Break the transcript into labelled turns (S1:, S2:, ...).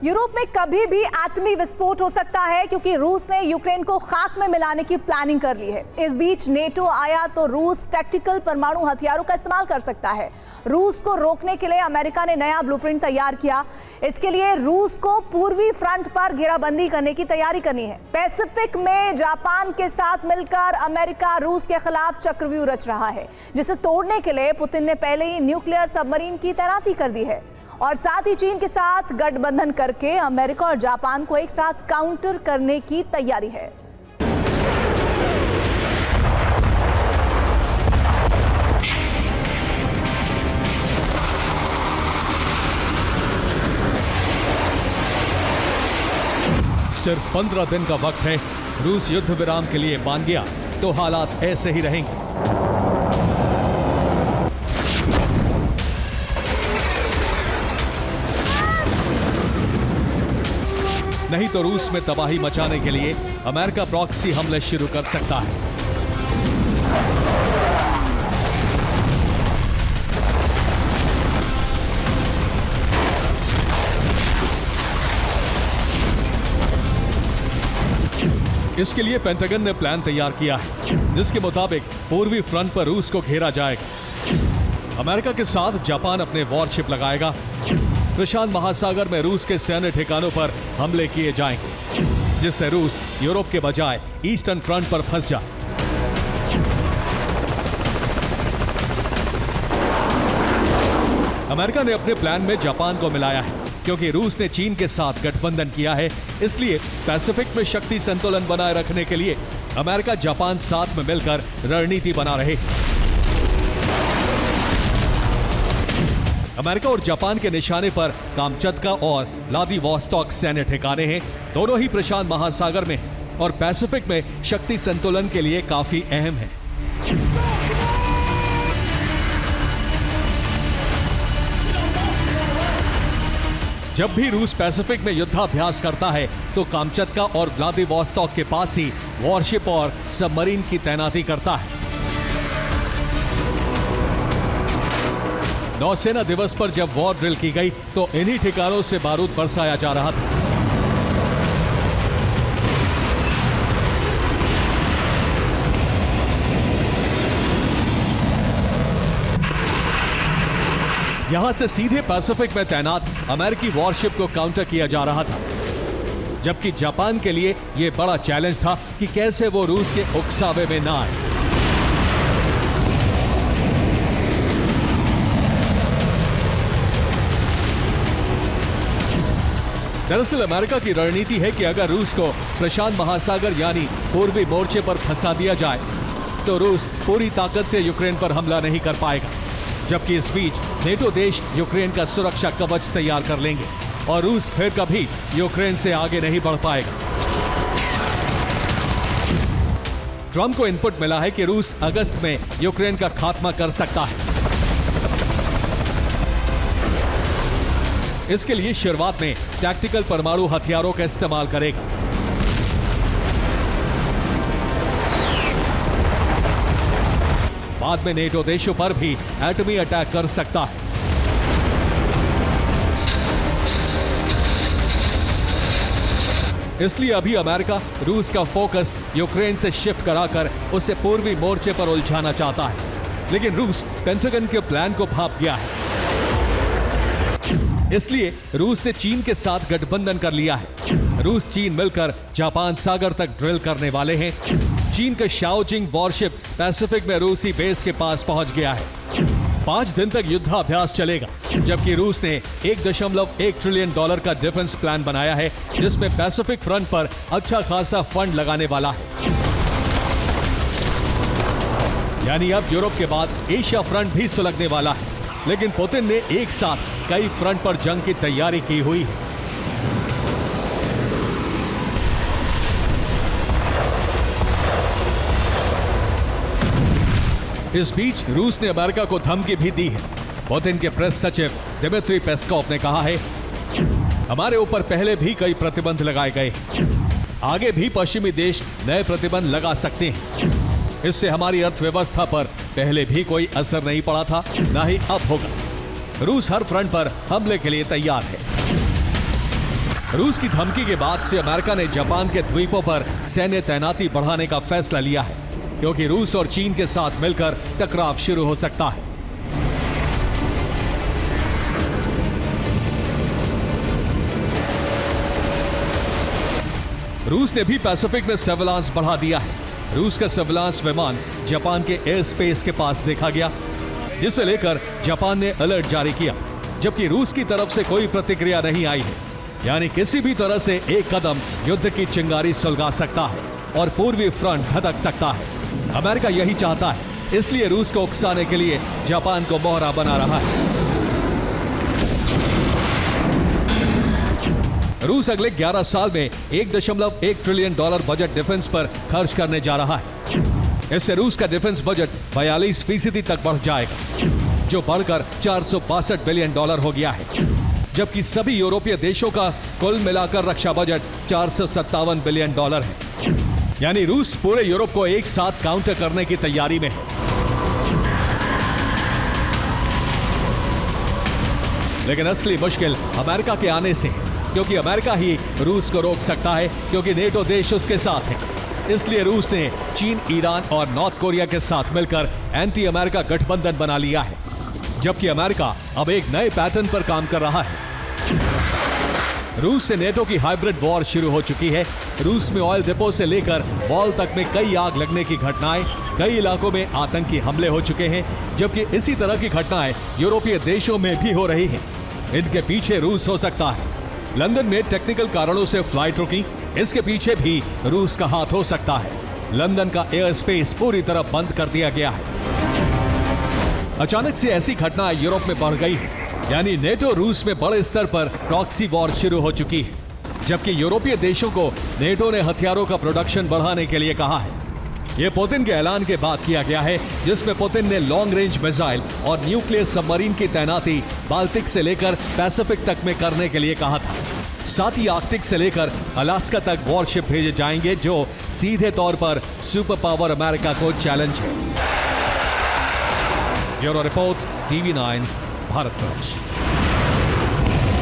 S1: Europe में कभी भी एटमी विस्फोट हो सकता है क्योंकि रूस ने यूक्रेन को खाक में मिलाने की प्लानिंग कर ली है। इस बीच नेटो आया तो रूस टैक्टिकल परमाणु हथियारों का इस्तेमाल कर सकता है। रूस को रोकने के लिए अमेरिका ने नया ब्लूप्रिंट तैयार किया। इसके लिए रूस को पूर्वी फ्रंट पर घेराबंदी करने की तैयारी करनी है। पैसिफिक में जापान के साथ मिलकर अमेरिका रूस के खिलाफ चक्रव्यूह रच रहा है, जिसे तोड़ने के लिए पुतिन ने पहले ही न्यूक्लियर सबमरीन की तैनाती कर दी है और साथ ही चीन के साथ गठबंधन करके अमेरिका और जापान को एक साथ काउंटर करने की तैयारी है।
S2: सिर्फ 15 दिन का वक्त है। रूस युद्ध विराम के लिए मान गया तो हालात ऐसे ही रहेंगे। नहीं तो रूस में तबाही मचाने के लिए अमेरिका प्रॉक्सी हमले शुरू कर सकता है। इसके लिए पेंटागन ने प्लान तैयार किया है, जिसके मुताबिक पूर्वी फ्रंट पर रूस को घेरा जाएगा। अमेरिका के साथ जापान अपने वॉरशिप लगाएगा। प्रशांत महासागर में रूस के सैन्य ठिकानों पर हमले किए जाएंगे, जिससे रूस यूरोप के बजाय ईस्टर्न फ्रंट पर फंस जाए। अमेरिका ने अपने प्लान में जापान को मिलाया है, क्योंकि रूस ने चीन के साथ गठबंधन किया है। इसलिए पैसिफिक में शक्ति संतुलन बनाए रखने के लिए अमेरिका जापान साथ में मिलकर रणनीति बना रहे। अमेरिका और जापान के निशाने पर कामचत्का और व्लादिवोस्तोक सैन्य ठिकाने हैं। दोनों ही प्रशांत महासागर में और पैसिफिक में शक्ति संतुलन के लिए काफी अहम है। जब भी रूस पैसिफिक में युद्धाभ्यास करता है तो कामचत्का और व्लादिवोस्तोक के पास ही वॉरशिप और सबमरीन की तैनाती करता है। नौसेना दिवस पर जब वॉर ड्रिल की गई तो इन्हीं ठिकानों से बारूद बरसाया जा रहा था। यहां से सीधे पैसिफिक में तैनात अमेरिकी वॉरशिप को काउंटर किया जा रहा था, जबकि जापान के लिए यह बड़ा चैलेंज था कि कैसे वो रूस के उकसावे में ना आए। दरअसल अमेरिका की रणनीति है कि अगर रूस को प्रशांत महासागर यानी पूर्वी मोर्चे पर फंसा दिया जाए तो रूस पूरी ताकत से यूक्रेन पर हमला नहीं कर पाएगा, जबकि इस बीच नेटो देश यूक्रेन का सुरक्षा कवच तैयार कर लेंगे और रूस फिर कभी यूक्रेन से आगे नहीं बढ़ पाएगा। ट्रंप को इनपुट मिला है कि रूस अगस्त में यूक्रेन का खात्मा कर सकता है। इसके लिए शुरुआत में टैक्टिकल परमाणु हथियारों का इस्तेमाल करेगा। बाद में नेटो देशों पर भी एटमी अटैक कर सकता है। इसलिए अभी अमेरिका रूस का फोकस यूक्रेन से शिफ्ट कराकर उसे पूर्वी मोर्चे पर उलझाना चाहता है, लेकिन रूस पेंटागन के प्लान को भांप गया है। इसलिए रूस ने चीन के साथ गठबंधन कर लिया है। रूस चीन मिलकर जापान सागर तक ड्रिल करने वाले हैं। चीन का शाओजिंग वॉरशिप पैसिफिक में रूसी बेस के पास पहुंच गया है। 5 दिन तक युद्धाभ्यास चलेगा, जबकि रूस ने $1.1 ट्रिलियन का डिफेंस प्लान बनाया है, जिसमें पैसिफिक फ्रंट पर अच्छा खासा फंड लगाने वाला है। यानी अब यूरोप के बाद एशिया फ्रंट भी सुलगने वाला है, लेकिन पुतिन ने एक साथ कई फ्रंट पर जंग की तैयारी की हुई है। इस बीच रूस ने अमेरिका को धमकी भी दी है। पुतिन के प्रेस सचिव दिमित्री पेस्कोव ने कहा है, हमारे ऊपर पहले भी कई प्रतिबंध लगाए गए, आगे भी पश्चिमी देश नए प्रतिबंध लगा सकते हैं। इससे हमारी अर्थव्यवस्था पर पहले भी कोई असर नहीं पड़ा था, ना ही अब होगा। रूस हर फ्रंट पर हमले के लिए तैयार है। रूस की धमकी के बाद से अमेरिका ने जापान के द्वीपों पर सैन्य तैनाती बढ़ाने का फैसला लिया है, क्योंकि रूस और चीन के साथ मिलकर टकराव शुरू हो सकता है। रूस ने भी पैसिफिक में सर्विलांस बढ़ा दिया है। रूस का सर्विलांस विमान जापान के एयर स्पेस के पास देखा गया, जिसे लेकर जापान ने अलर्ट जारी किया, जबकि रूस की तरफ से कोई प्रतिक्रिया नहीं आई है। यानी किसी भी तरह से एक कदम युद्ध की चिंगारी सुलगा सकता है और पूर्वी फ्रंट धधक सकता है। अमेरिका यही चाहता है, इसलिए रूस को उकसाने के लिए जापान को मोहरा बना रहा है। रूस अगले 11 साल में $1.1 ट्रिलियन बजट डिफेंस पर खर्च करने जा रहा है। इससे रूस का डिफेंस बजट 42% तक बढ़ जाएगा, जो बढ़कर $462 बिलियन हो गया है, जबकि सभी यूरोपीय देशों का कुल मिलाकर रक्षा बजट $457 बिलियन है। यानी रूस पूरे यूरोप को एक साथ काउंटर करने की तैयारी में है। लेकिन असली मुश्किल अमेरिका के आने से है, क्योंकि अमेरिका ही रूस को रोक सकता है, क्योंकि नेटो देश उसके साथ है। इसलिए रूस ने चीन, ईरान और नॉर्थ कोरिया के साथ मिलकर एंटी अमेरिका गठबंधन बना लिया है, जबकि अमेरिका अब एक नए पैटर्न पर काम कर रहा है। रूस से नेटो की हाइब्रिड वॉर शुरू हो चुकी है। रूस में ऑयल डिपो से लेकर मॉल तक में कई आग लगने की घटनाएं, कई इलाकों में आतंकी हमले हो चुके हैं, जबकि इसी तरह की घटनाएं यूरोपीय देशों में भी हो रही हैं। इनके पीछे रूस हो सकता है। लंदन में टेक्निकल कारणों से फ्लाइट रुकी, इसके पीछे भी रूस का हाथ हो सकता है। लंदन का एयर स्पेस पूरी तरह बंद कर दिया गया है। अचानक से ऐसी घटना यूरोप में बढ़ गई है, यानी नेटो रूस में बड़े स्तर पर प्रॉक्सी वॉर शुरू हो चुकी है, जबकि यूरोपीय देशों को नेटो ने हथियारों का प्रोडक्शन बढ़ाने के लिए कहा है। यह पुतिन के ऐलान के बाद किया गया है, जिसमें पुतिन ने लॉन्ग रेंज मिसाइल और न्यूक्लियर सबमरीन की तैनाती बाल्टिक से लेकर पैसिफिक तक में करने के लिए कहा था। साथ ही आर्कटिक से लेकर अलास्का तक वॉरशिप भेजे जाएंगे, जो सीधे तौर पर सुपर पावर अमेरिका को चैलेंज है। Bureau report, TV9, Bharatvarsh.